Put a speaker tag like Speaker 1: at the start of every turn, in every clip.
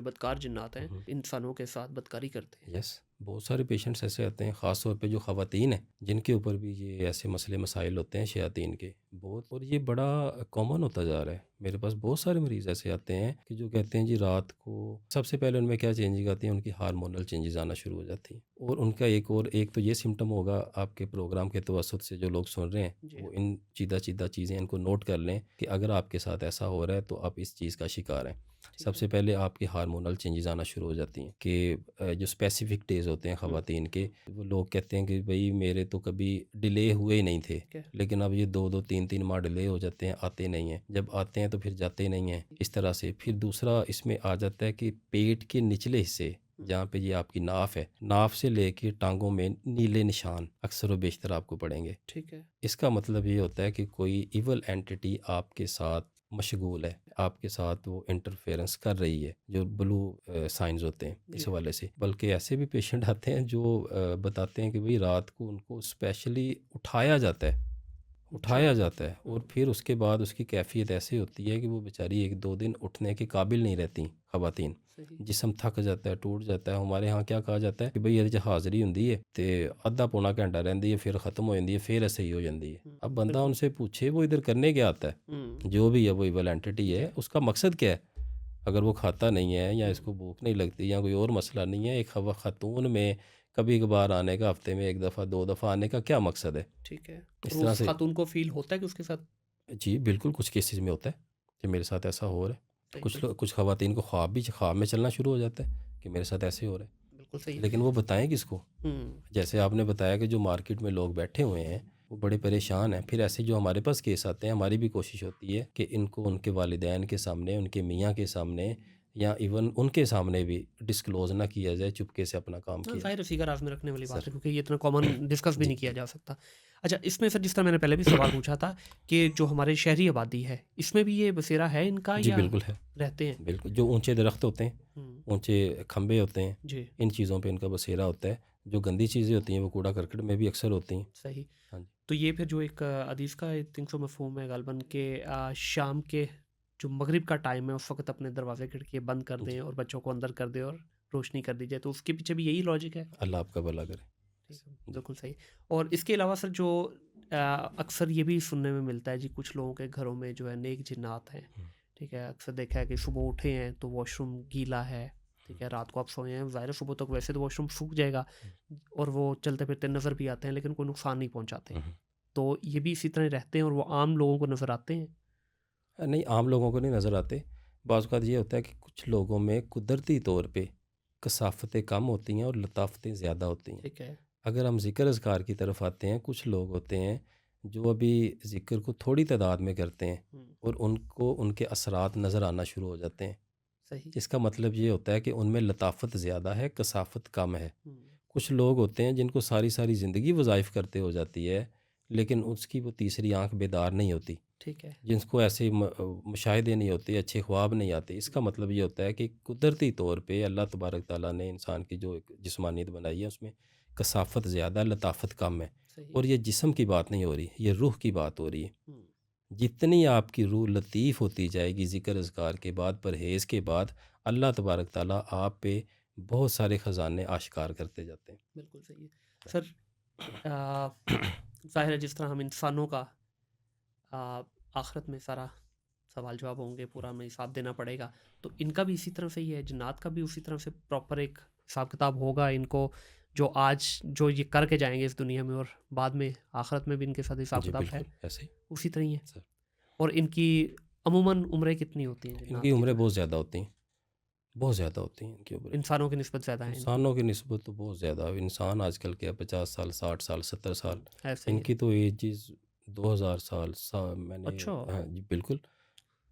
Speaker 1: बदकार जिन्नात हैं
Speaker 2: हम्म,
Speaker 1: इंसानों के साथ बदकारी करते हैं।
Speaker 2: यस, बहुत सारे पेशेंट्स ऐसे आते हैं, ख़ास तौर पे जो ख़वातीन हैं, जिनके ऊपर भी ये ऐसे मसले मसाइल होते हैं शयातीन के बहुत, और ये बड़ा कॉमन होता जा रहा है। मेरे पास बहुत सारे मरीज़ ऐसे आते हैं कि जो कहते हैं जी रात को सबसे पहले उनमें क्या चेंजिंग आती है, उनकी हार्मोनल चेंजेस आना शुरू हो जाती हैं। और उनका एक तो ये सिम्पटम होगा, आपके प्रोग्राम के तवसत से जो लोग सुन रहे हैं,
Speaker 1: जी।
Speaker 2: वो इन चीज़ा चीज़ें इनको नोट कर लें कि अगर आपके साथ ऐसा हो रहा है तो आप इस चीज़ का शिकार हैं।
Speaker 1: ठीक है।
Speaker 2: सबसे पहले आपकी हार्मोनल चेंजेस आना शुरू हो जाती हैं कि जो स्पेसिफिक डेज़ होते हैं ख़वातीन के, वो लोग कहते हैं कि भई मेरे तो कभी डिले हुए ही नहीं थे,
Speaker 1: ठीक है।
Speaker 2: लेकिन अब ये 2-2 3-3 माह डिले हो जाते हैं, आते नहीं हैं। जब आते हैं तो फिर जाते नहीं हैं, इस तरह से। फिर दूसरा इसमें आ जाता है कि पेट के निचले हिस्से, जहाँ पे ये आपकी नाफ है, नाफ से लेके टाँगों में नीले निशान अक्सर व बेशतर आपको पड़ेंगे।
Speaker 1: ठीक है।
Speaker 2: इसका मतलब ये होता है कि कोई इविल एंटिटी आपके साथ मशगूल है, आपके साथ वो इंटरफेरेंस कर रही है, जो ब्लू साइंस होते हैं
Speaker 1: जी।
Speaker 2: इस हवाले से। बल्कि ऐसे भी पेशेंट आते हैं जो बताते हैं कि भई रात को उनको स्पेशली
Speaker 1: अच्छा।
Speaker 2: उठाया जाता है और फिर उसके बाद उसकी कैफ़ियत ऐसी होती है कि वो बेचारी 1-2 दिन उठने के काबिल नहीं रहती ख़वातीन।
Speaker 1: सही।
Speaker 2: जिस्म थक जाता है, टूट जाता है। हमारे यहाँ क्या कहा जाता है कि भई ਇਹਦੇ 'ਚ हाज़री ਹੁੰਦੀ है ते अद्धा पौना घंटा रहंदी है, फिर ख़त्म हो जाती है, फिर सही हो जाती है। अब बंदा
Speaker 1: बिल्कुल।
Speaker 2: उनसे पूछे वो इधर करने क्या आता है? जो भी है वो इविल एंटिटी है,
Speaker 1: जी।
Speaker 2: उसका मकसद क्या है? अगर वो खाता नहीं है या
Speaker 1: हम्म,
Speaker 2: इसको भूख नहीं लगती या कोई और मसला नहीं है, एक ख़ातून में कभी-कभार आने का, हफ़्ते में 1 दफ़ा 2 दफ़ा आने का क्या मकसद है?
Speaker 1: ठीक है।
Speaker 2: इस
Speaker 1: और
Speaker 2: तरह
Speaker 1: उस
Speaker 2: से
Speaker 1: खातून को फील होता है कि उसके साथ
Speaker 2: जी, बिल्कुल कुछ केसेज़ में होता है कि मेरे साथ ऐसा हो रहा है।
Speaker 1: सही।
Speaker 2: कुछ ख़वातीन को ख्वाब में चलना शुरू हो जाता है कि मेरे साथ ऐसे हो रहा
Speaker 1: बिल्कुल
Speaker 2: है।
Speaker 1: सही।
Speaker 2: लेकिन वो बताएँ किसको?
Speaker 1: हम्म।
Speaker 2: जैसे आपने बताया कि जो मार्केट में लोग बैठे हुए हैं, वो बड़े परेशान हैं। फिर ऐसे जो हमारे पास केस आते हैं, हमारी भी कोशिश होती है कि इनको उनके वालिदैन के सामने, उनके मियाँ के सामने या इवन उनके सामने भी डिस्क्लोज़ ना किया जाए, चुपके से अपना काम
Speaker 1: हाँ,
Speaker 2: किया
Speaker 1: ज़ाहिर है
Speaker 2: जाए।
Speaker 1: फ़िगर आज़ में रखने वाली बात
Speaker 2: सर
Speaker 1: है क्योंकि ये इतना कॉमन डिस्कस भी
Speaker 2: जी,
Speaker 1: नहीं किया
Speaker 2: जी।
Speaker 1: जा सकता। अच्छा, इसमें सर जिस तरह मैंने पहले भी सवाल पूछा था कि जो हमारी शहरी आबादी है, इसमें भी ये बसेरा है इनका
Speaker 2: जी,
Speaker 1: या
Speaker 2: बिल्कुल है।
Speaker 1: रहते हैं?
Speaker 2: बिल्कुल, जो ऊँचे दरख़्त होते हैं,
Speaker 1: हुँ।
Speaker 2: ऊँचे खंभे होते हैं,
Speaker 1: जी।
Speaker 2: इन चीज़ों पे इनका बसेरा होता है। जो गंदी चीज़ें होती हैं, वो कूड़ा-करकट में भी अक्सर होती हैं।
Speaker 1: सही।
Speaker 2: हाँ जी।
Speaker 1: तो ये फिर जो एक हदीस का आई थिंक सो मफ़हूम है ग़ालिबन के शाम के जो मग़रिब का टाइम है उस वक़्त अपने दरवाज़े खिड़कियाँ बंद कर दें
Speaker 2: जी,
Speaker 1: और बच्चों को अंदर कर दें और रोशनी कर दी जाए, तो उसके पीछे भी यही लॉजिक है?
Speaker 2: अल्लाह आपका भला करे।
Speaker 1: ठीक है,
Speaker 2: जी।
Speaker 1: बिल्कुल सही। और इसके अलावा सर जो अक्सर ये भी सुनने में मिलता है जी कुछ लोगों के घरों में जो है नेक जिन्नात हैं,
Speaker 2: हुँ,
Speaker 1: ठीक है? अक्सर देखा है कि सुबह उठे हैं तो वॉशरूम गीला है, ठीक है? रात को आप सोए हैं, ज़ाहिर है सुबह तक वैसे तो वॉशरूम सूख जाएगा
Speaker 2: हुँ,
Speaker 1: और वो चलते-फिरते नज़र भी आते हैं लेकिन कोई नुकसान नहीं पहुँचाते।
Speaker 2: हुँ, हुँ।
Speaker 1: तो ये भी इसी तरह रहते हैं और वो आम लोगों को नज़र आते हैं?
Speaker 2: नहीं, आम लोगों को नहीं नज़र आते। बाज़ औक़ात ये होता है कि कुछ लोगों में कुदरती तौर पे कसाफ़तें कम होती हैं और लताफ़तें ज़्यादा होती हैं।
Speaker 1: ठीक है।
Speaker 2: अगर हम ज़िक्र-अज़कार की तरफ आते हैं, कुछ लोग होते हैं जो अभी ज़िक्र को थोड़ी तादाद में करते हैं
Speaker 1: हुँ,
Speaker 2: और उनको उनके असरात नज़र आना शुरू हो जाते हैं।
Speaker 1: सही।
Speaker 2: इसका मतलब ये होता है कि उनमें लताफ़त ज़्यादा है, कसाफ़त कम है।
Speaker 1: हुँ,
Speaker 2: कुछ लोग होते हैं जिनको सारी-सारी ज़िंदगी वज़ाइफ़ करते हो जाती है, लेकिन उसकी वो तीसरी आँख बेदार नहीं होती।
Speaker 1: ठीक है।
Speaker 2: जिनको ऐसे मुशाहिदे नहीं होते, अच्छे ख्वाब नहीं आते। इसका मतलब ये होता है कि कुदरती तौर पे अल्लाह तबारक तआला ने इंसान की जो एक जिस्मानियत बनाई है, उसमें कसाफ़त ज़्यादा, लताफ़त कम है।
Speaker 1: सही।
Speaker 2: और ये जिस्म की बात नहीं हो रही, ये रूह की बात हो रही है।
Speaker 1: हुँ,
Speaker 2: जितनी आपकी रूह लतीफ़ होती जाएगी ज़िक्र-अज़कार के बाद, परहेज़ के बाद, अल्लाह तबारक तआला आप पे बहुत सारे ख़ज़ाने आश्कार करते जाते हैं।
Speaker 1: बिल्कुल सही है। सर ज़ाहिर है जिस तरह हम इंसानों का आखिरत में सारा सवाल जवाब होंगे, पूरा हमें हिसाब देना पड़ेगा, तो इनका भी इसी तरह से ही है, जिन्नात का भी उसी तरह से प्रॉपर एक हिसाब किताब होगा इनको, जो आज जो ये करके जाएँगे इस दुनिया में और बाद में आखिरत में भी इनके साथ हिसाब
Speaker 2: जी,
Speaker 1: किताब है,
Speaker 2: बिल्कुल, ऐसे ही।
Speaker 1: उसी तरह ही है?
Speaker 2: सर,
Speaker 1: और इनकी अमूमन उम्रें कितनी होती हैं
Speaker 2: इनकी
Speaker 1: जिन्नात की जो
Speaker 2: उम्रें
Speaker 1: है?
Speaker 2: बहुत ज़्यादा होती हैं, बहुत ज़्यादा होती हैं इनकी उम्रें।
Speaker 1: इंसानों की निस्बत ज़्यादा है इनकी?
Speaker 2: इंसानों की निस्बत तो बहुत ज़्यादा है। इंसान आजकल के 50 साल, 60 साल, 70 साल,
Speaker 1: ऐसे ही है।
Speaker 2: इनकी तो एजेस 2000 साल मैंने
Speaker 1: अच्छा।
Speaker 2: हाँ जी, बिल्कुल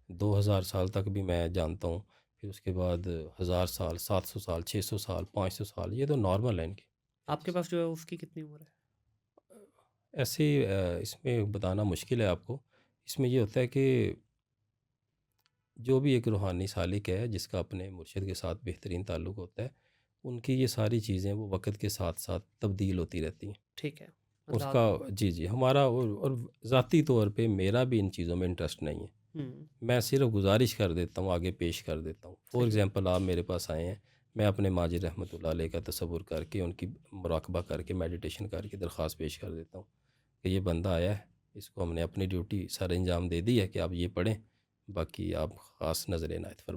Speaker 2: 2000 साल तक भी मैं जानता हूँ। फिर उसके बाद 1000 साल, 700 साल, 600 साल, 500 साल, ये तो नॉर्मल है इनकी
Speaker 1: आपके
Speaker 2: एजेस।
Speaker 1: पास जो है उसकी कितनी उम्र है?
Speaker 2: ऐसे इसमें बताना मुश्किल है आपको। इसमें ये होता है कि जो भी एक रूहानी सालिक है, जिसका अपने मुर्शिद के साथ बेहतरीन ताल्लुक़ होता है, उनकी ये सारी चीज़ें वो वक़्त के साथ-साथ तब्दील होती रहती हैं।
Speaker 1: ठीक है। मतलब
Speaker 2: उसका जी, जी, हमारा और ज़ाती तौर पे मेरा भी इन चीज़ों में इंटरेस्ट नहीं है।
Speaker 1: हुँ,
Speaker 2: मैं सिर्फ़ गुज़ारिश कर देता हूँ, आगे पेश कर देता हूँ। फ़ॉर
Speaker 1: सही है।
Speaker 2: एग्ज़ाम्पल आप मेरे पास आए हैं, मैं अपने माजिद रहमतुल्लाह अलैह का तसव्वुर करके, उनकी मुराक़बा करके, मेडिटेशन करके दरख़्वास्त पेश कर देता हूँ कि ये बंदा आया है, इसको हमने अपनी ड्यूटी सरअंजाम दे दी है कि आप ये पढ़ें, बाकी आप ख़ास नज़र इनायत फरमाएँ।